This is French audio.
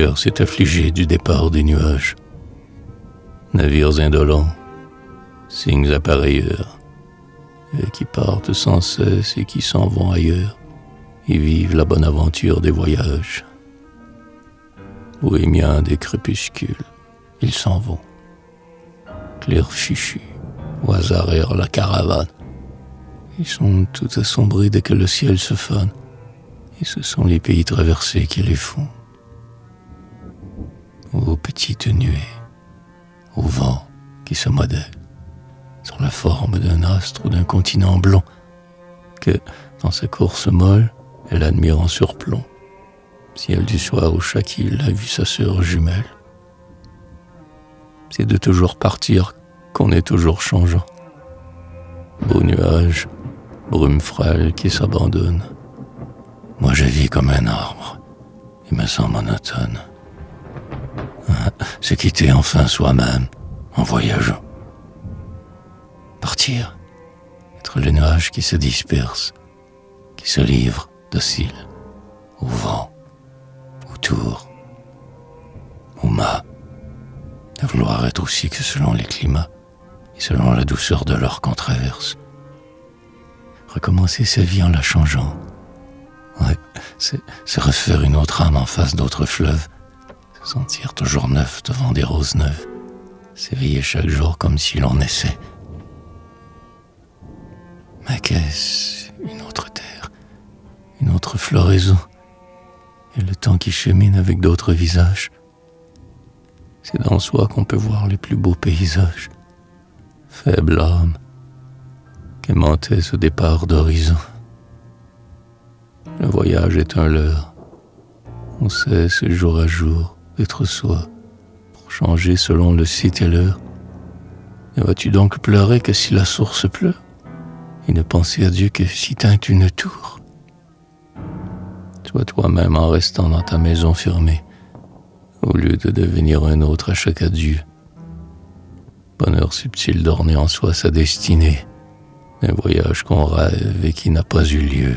cœur s'est affligé du départ des nuages. Navires indolents, signes appareilleurs, et qui partent sans cesse et qui s'en vont ailleurs, et vivent la bonne aventure des voyages. Bohémiens des crépuscules, ils s'en vont. Clairs fichus, au hasard erre la caravane. Ils sont tout assombrés dès que le ciel se fane, et ce sont les pays traversés qui les font. Aux petites nuées, au vent qui se modèle sur la forme d'un astre ou d'un continent blond, que, dans sa course molle, elle admire en surplomb, ciel du soir où chaque île a vu sa sœur jumelle. C'est de toujours partir qu'on est toujours changeant. Beaux nuages, brume frêle qui s'abandonne. Moi je vis comme un arbre, et me sens monotone. Se quitter enfin soi-même, en voyageant. Partir, être le nuage qui se disperse, qui se livre docile, au vent, autour, au mât. Ne vouloir être aussi que selon les climats et selon la douceur de l'or qu'on traverse. Recommencer sa vie en la changeant. Ouais, c'est refaire une autre âme en face d'autres fleuves. Se sentir toujours neuf devant des roses neuves. S'éveiller chaque jour comme si l'on naissait. Mais qu'est-ce une autre terre, une autre floraison, et le temps qui chemine avec d'autres visages. C'est dans soi qu'on peut voir les plus beaux paysages. Faible âme, qu'aimantait ce départ d'horizon. Le voyage est un leurre. On cesse jour à jour d'être soi, pour changer selon le site et l'heure. Ne vas-tu donc pleurer que si la source pleure, et ne penser à Dieu que si teint une tour? Sois toi-même en restant dans ta maison fermée, au lieu de devenir un autre à chaque adieu. Bonheur subtil d'orner en soi sa destinée, d'un voyage qu'on rêve et qui n'a pas eu lieu.